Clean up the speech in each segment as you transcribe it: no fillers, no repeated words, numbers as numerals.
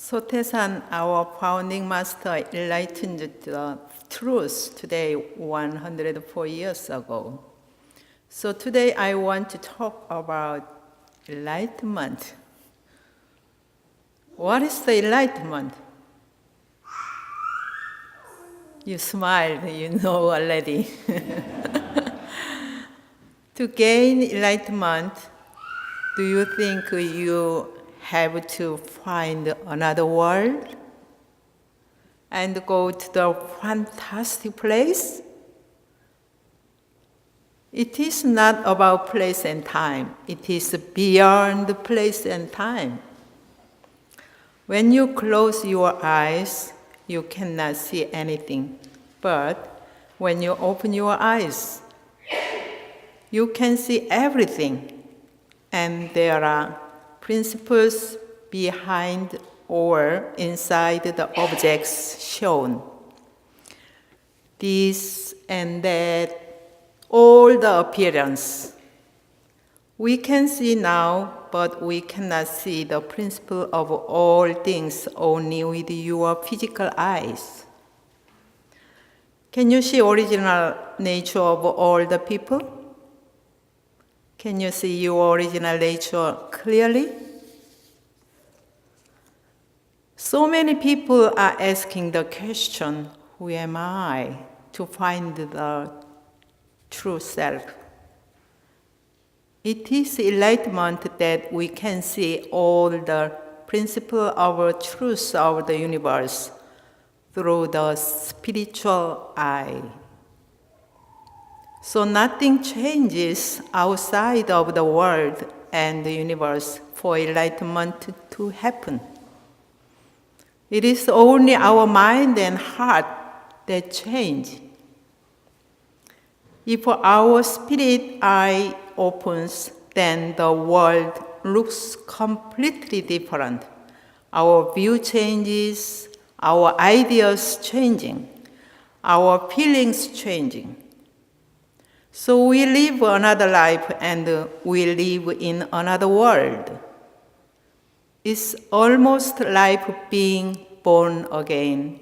Sotaesan, our founding master, enlightened the truth today 104 years ago. So today I want to talk about enlightenment. What is the enlightenment? You smiled, you know already. To gain enlightenment, do you think you have to find another world and go to the fantastic place? It is not about place and time. It is beyond place and time. When you close your eyes, you cannot see anything. But when you open your eyes, you can see everything. And there are principles behind or inside the objects shown. This and that, all the appearance. We can see now, but we cannot see the principle of all things only with your physical eyes. Can you see original nature of all the people? Can you see your original nature clearly? So many people are asking the question, who am I, to find the true self? It is enlightenment that we can see all the principle of truth of the universe through the spiritual eye. So nothing changes outside of the world and the universe for enlightenment to happen. It is only our mind and heart that change. If our spirit eye opens, then the world looks completely different. Our view changes, our ideas changing, our feelings changing. So we live another life and we live in another world. It's almost like being born again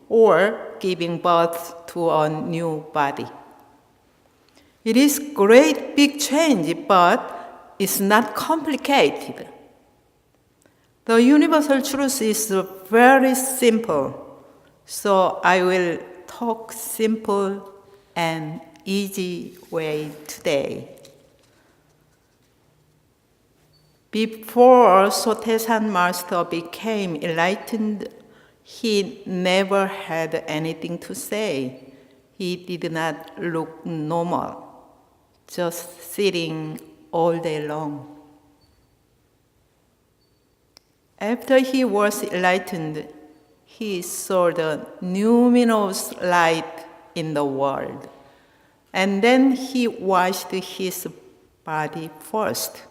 or giving birth to a new body. It is great big change, but it's not complicated. The universal truth is very simple, so I will talk simple and easy way today. Before Sotaesan master became enlightened, he never had anything to say. He did not look normal, just sitting all day long. After he was enlightened, he saw the luminous light in the world. And then he washed his body first.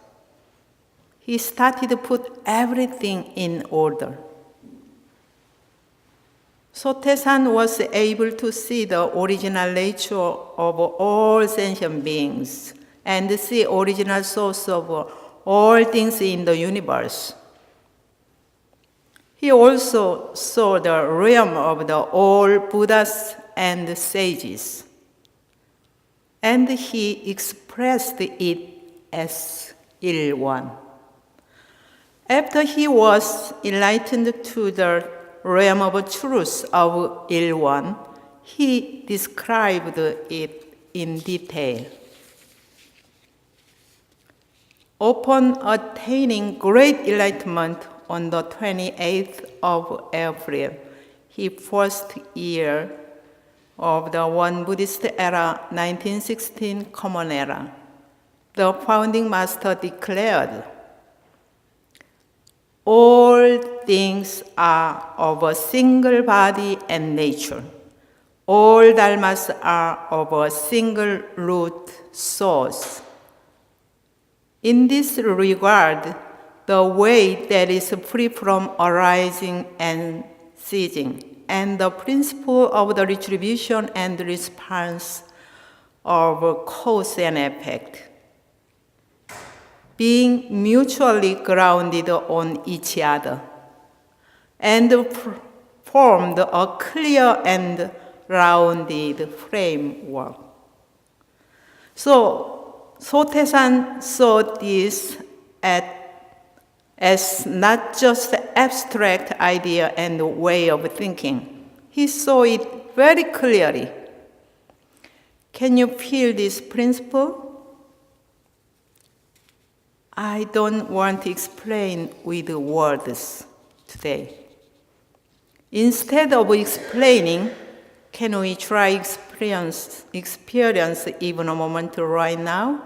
He started to put everything in order. Sotaesan was able to see the original nature of all sentient beings and see original source of all things in the universe. He also saw the realm of the all Buddhas and sages, and he expressed it as Il-One. After he was enlightened to the realm of truth of Il-One, he described it in detail. Upon attaining great enlightenment on the 28th of April, his first year of the Won Buddhist Era, 1916 Common Era, the founding master declared, all things are of a single body and nature. All dharmas are of a single root source. In this regard, the way that is free from arising and ceasing, and the principle of the retribution and response of cause and effect, being mutually grounded on each other, and formed a clear and rounded framework. So, Sotaesan saw this as not just abstract idea and way of thinking. He saw it very clearly. Can you feel this principle? I don't want to explain with words today. Instead of explaining, can we try experience even a moment right now?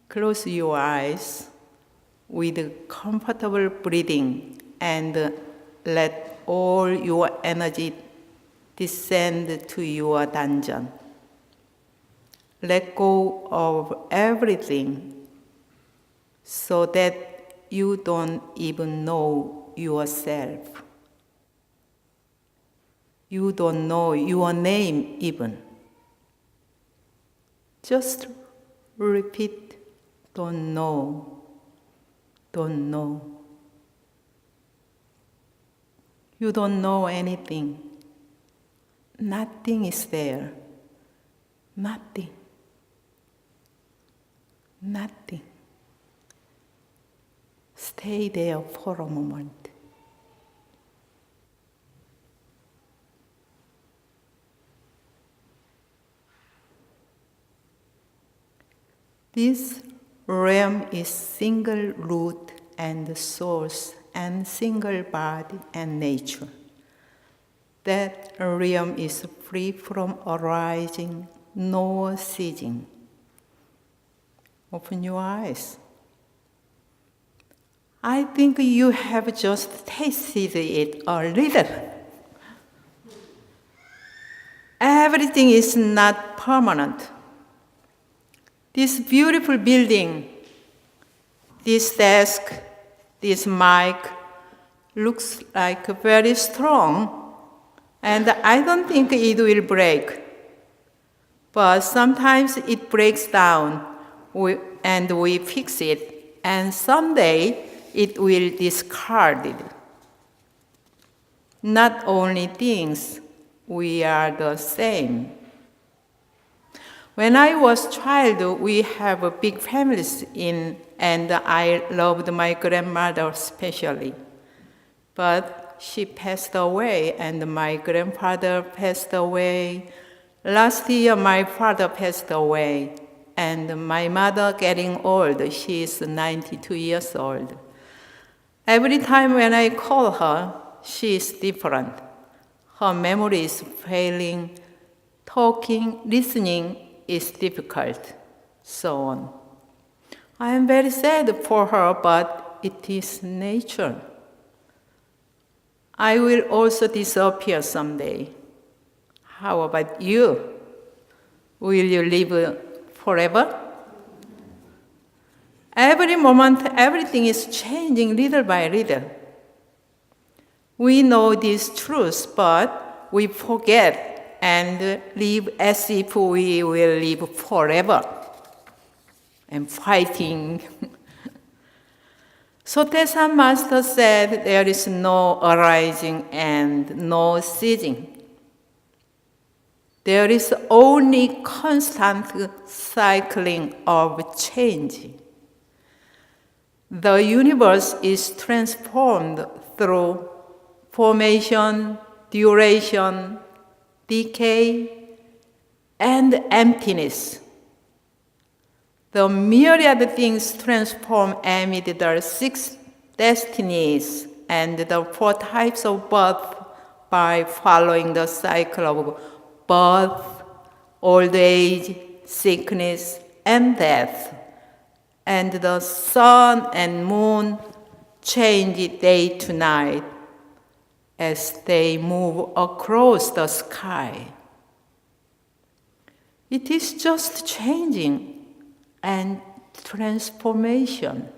Close your eyes with comfortable breathing and let all your energy descend to your dungeon. Let go of everything so that you don't even know yourself. You don't know your name even. Just repeat, don't know, don't know. You don't know anything. Nothing is there. Nothing. Nothing. Stay there for a moment. This realm is single root and source and single body and nature. That realm is free from arising nor ceasing. Open your eyes. I think you have just tasted it a little. Everything is not permanent. This beautiful building, this desk, this mic looks like very strong, and I don't think it will break. But sometimes it breaks down, and we fix it, and someday it will discard it. Not only things, we are the same. When I was a child, we have a big families and I loved my grandmother especially. But she passed away, and my grandfather passed away. Last year, my father passed away, and my mother getting old. She is 92 years old. Every time when I call her, she is different. Her memory is failing, talking, listening is difficult, so on. I am very sad for her, but it is nature. I will also disappear someday. How about you? Will you live forever? Every moment, everything is changing little by little. We know this truth, but we forget and live as if we will live forever and fighting. Sotaesan Master said there is no arising and no ceasing. There is only constant cycling of change. The universe is transformed through formation, duration, decay, and emptiness. The myriad things transform amid the 6 destinies and the 4 types of birth by following the cycle of birth, old age, sickness, and death. And the sun and moon change day to night as they move across the sky. It is just changing and transformation.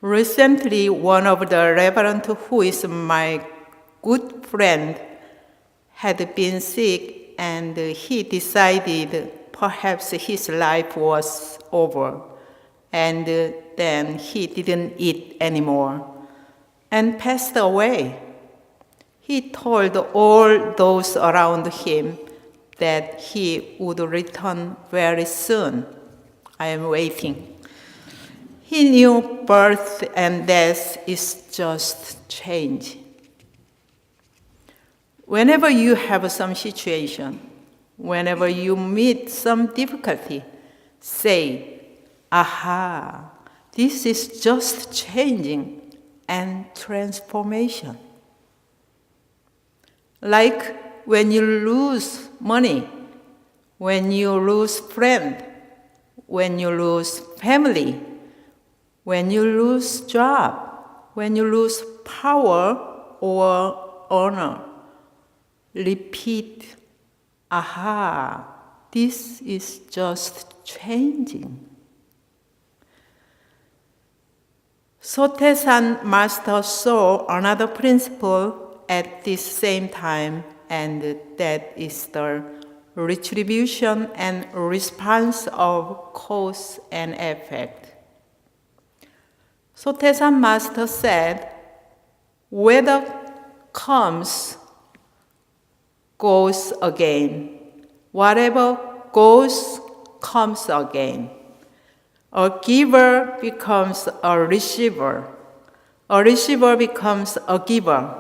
Recently, one of the reverend who is my good friend had been sick, and he decided perhaps his life was over and then he didn't eat anymore and passed away. He told all those around him that he would return very soon. I am waiting. He knew birth and death is just change. Whenever you have some situation, whenever you meet some difficulty, say, aha, this is just changing and transformation. Like when you lose money, when you lose friend, when you lose family, when you lose job, when you lose power or honor, repeat, aha, this is just changing. Sotaesan master saw another principle at this same time, and that is the retribution and response of cause and effect. Sotaesan master said, whether comes, goes again. Whatever goes, comes again. A giver becomes a receiver. A receiver becomes a giver.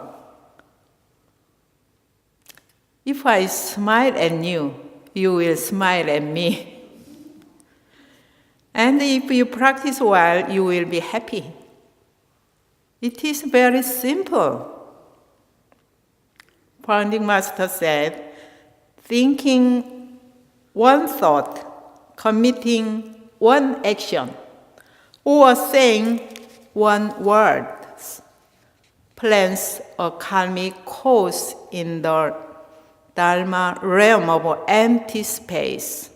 If I smile at you, you will smile at me. And if you practice well, you will be happy. It is very simple. Founding Master said, thinking one thought, committing one action, or saying one word plants a karmic cause in the Dharma realm of empty space.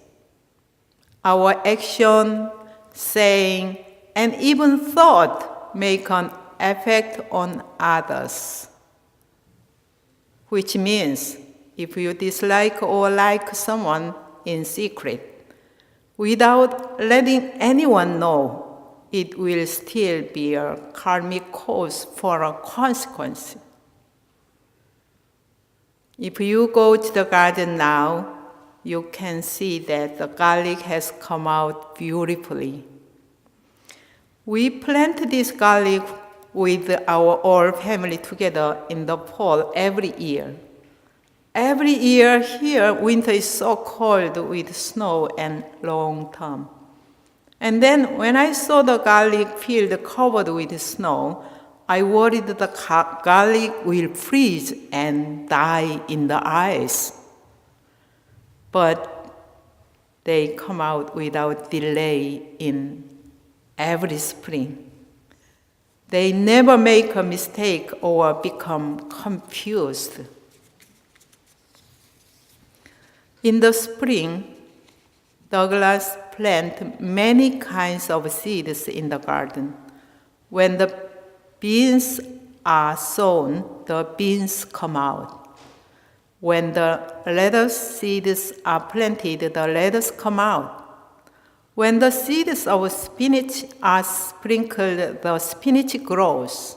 Our action, saying, and even thought make an effect on others. Which means, if you dislike or like someone in secret, without letting anyone know, it will still be a karmic cause for a consequence. If you go to the garden now, you can see that the garlic has come out beautifully. We plant this garlic with our whole family together in the fall every year. Every year here, winter is so cold with snow and long term. And then when I saw the garlic field covered with snow, I worried the garlic will freeze and die in the ice. But they come out without delay in every spring. They never make a mistake or become confused. In the spring, Douglas planted many kinds of seeds in the garden. When the beans are sown, the beans come out. When the lettuce seeds are planted, the lettuce come out. When the seeds of spinach are sprinkled, the spinach grows.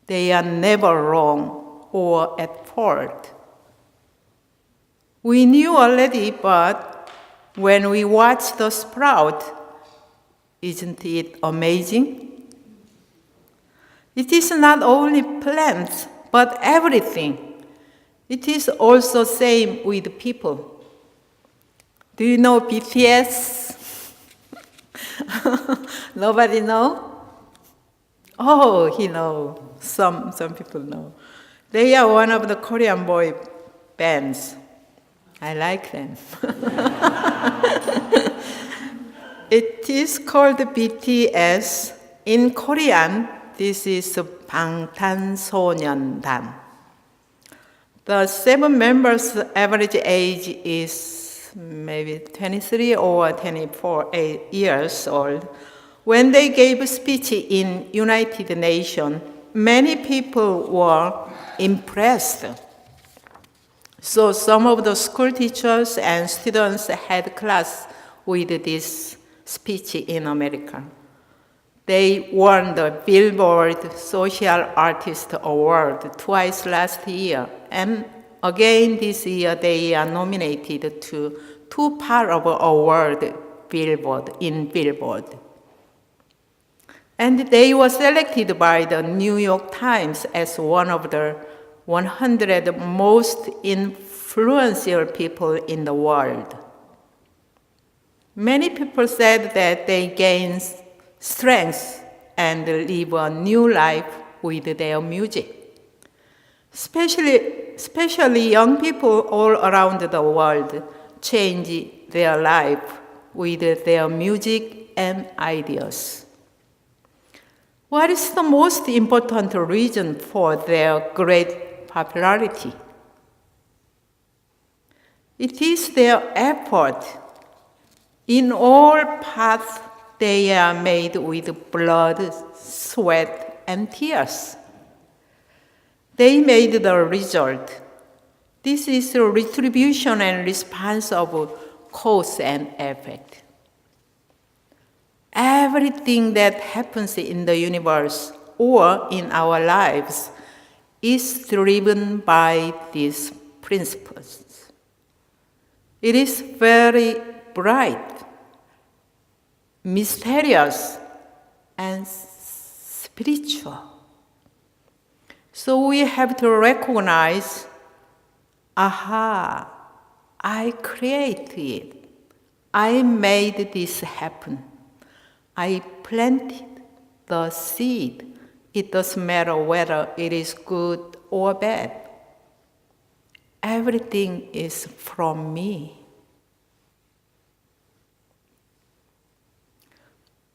They are never wrong or at fault. We knew already, but when we watch the sprout, isn't it amazing? It is not only plants, but everything. It is also same with people. Do you know BTS? Nobody know? Oh, he know. Some people know. They are one of the Korean boy bands. I like them. It is called BTS. In Korean, this is 방탄소년단. The 7 members' average age is maybe 23 or 24 years old. When they gave a speech in United Nations, many people were impressed. So some of the school teachers and students had class with these speech in America. They won the Billboard Social Artist Award twice last year, and again this year they are nominated to 2 part of award in Billboard. And they were selected by the New York Times as one of the 100 most influential people in the world. Many people said that they gained strength and live a new life with their music. Especially young people all around the world change their life with their music and ideas. What is the most important reason for their great popularity? It is their effort. In all paths, they are made with blood, sweat, and tears. They made the result. This is a retribution and response of cause and effect. Everything that happens in the universe or in our lives is driven by these principles. It is very bright, mysterious, and spiritual. So we have to recognize, aha, I created it. I made this happen. I planted the seed. It doesn't matter whether it is good or bad. Everything is from me.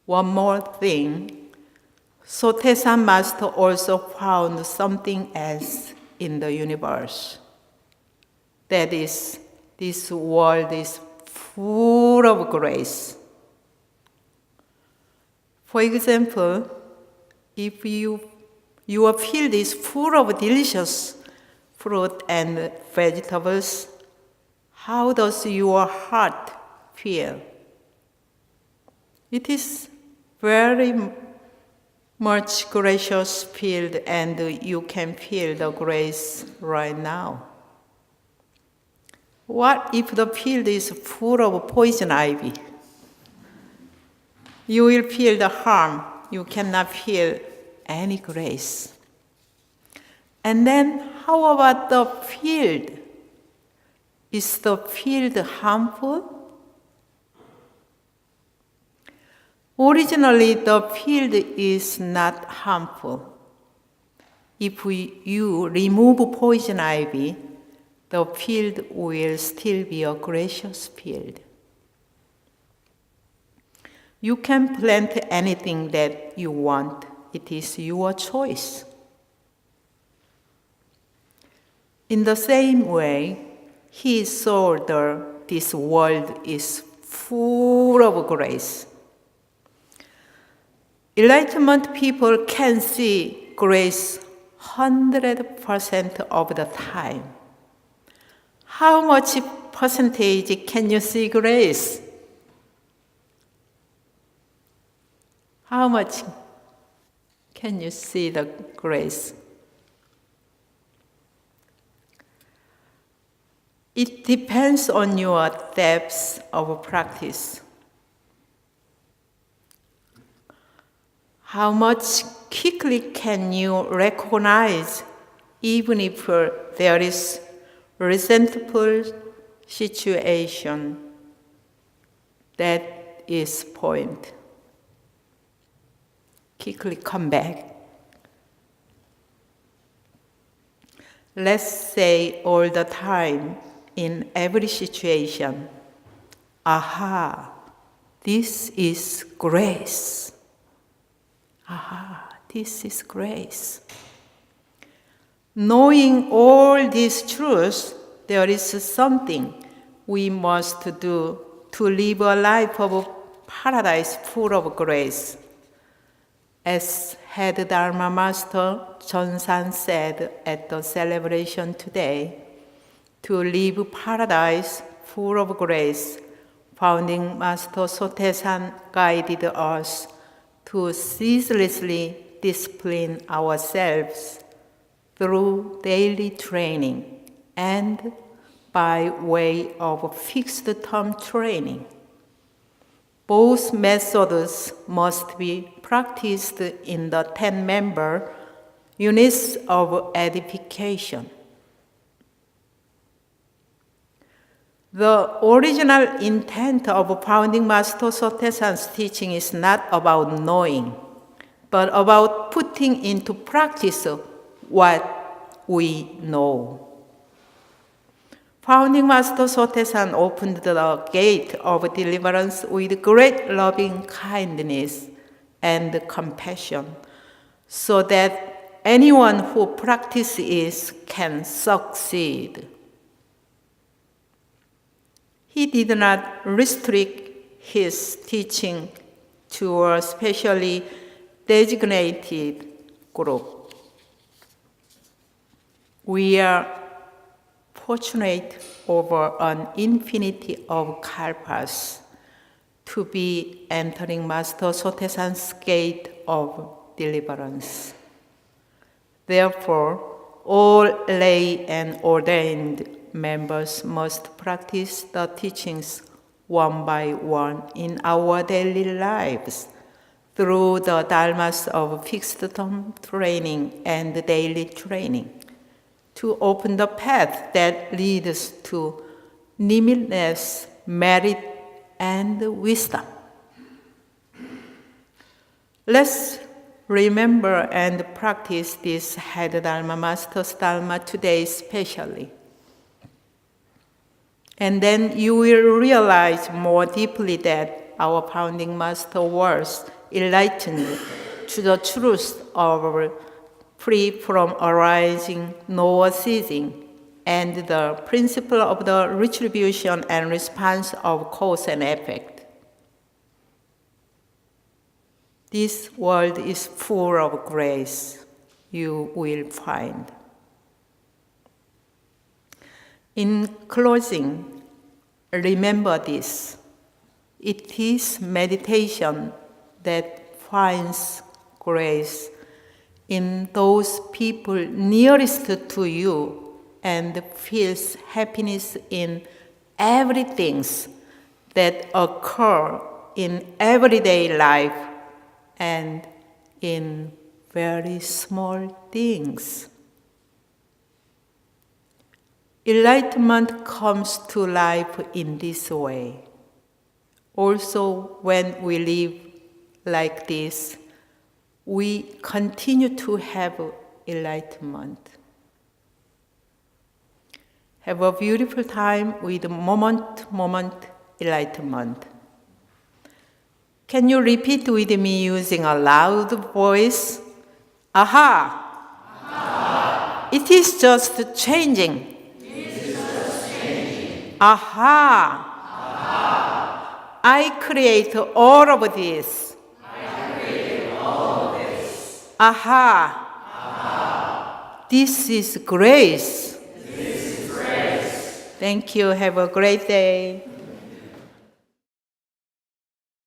One more thing, Sotaesan Master also found something else in the universe. That is, this world is full of grace. For example, if your field is full of delicious fruit and vegetables, how does your heart feel? It is very much gracious field, and you can feel the grace right now. What if the field is full of poison ivy? You will feel the harm. You cannot feel any grace. And then how about the field? Is the field harmful? Originally, the field is not harmful. If you remove poison ivy, the field will still be a gracious field. You can plant anything that you want. It is your choice. In the same way, he saw this world is full of grace. Enlightenment people can see grace 100% of the time. How much percentage can you see grace? How much can you see the grace? It depends on your depth of practice. How much quickly can you recognize even if there is resentful situation? That is point. Quickly come back. Let's say all the time, in every situation, aha, this is grace. Aha, this is grace. Knowing all these truths, there is something we must do to live a life of paradise full of grace. As Head Dharma Master Chonsan said at the celebration today, to live paradise full of grace, Founding Master Sotaesan guided us to ceaselessly discipline ourselves through daily training and by way of fixed-term training. Both methods must be practiced in the 10-member units of edification. The original intent of Founding Master Sotaesan's teaching is not about knowing, but about putting into practice what we know. Founding Master Sotaesan opened the gate of deliverance with great loving kindness and compassion, so that anyone who practices it can succeed. He did not restrict his teaching to a specially designated group. We are fortunate over an infinity of kalpas to be entering Master Sotaesan's gate of deliverance. Therefore, all lay and ordained members must practice the teachings one by one in our daily lives through the dharmas of fixed-term training and daily training to open the path that leads to limitless merit and wisdom. Let's remember and practice this Head Dharma Master's Dharma today especially. And then you will realize more deeply that our Founding Master was enlightened to the truth of free from arising nor ceasing, and the principle of the retribution and response of cause and effect. This world is full of grace, you will find. In closing, remember this. It is meditation that finds grace in those people nearest to you and feels happiness in everything that occur in everyday life and in very small things. Enlightenment comes to life in this way. Also, when we live like this, we continue to have enlightenment. Have a beautiful time with moment enlightenment. Can you repeat with me using a loud voice? Aha! Aha. It is just changing. Aha! Aha! I create all of this. Aha! Aha! This is grace. Thank you. Have a great day.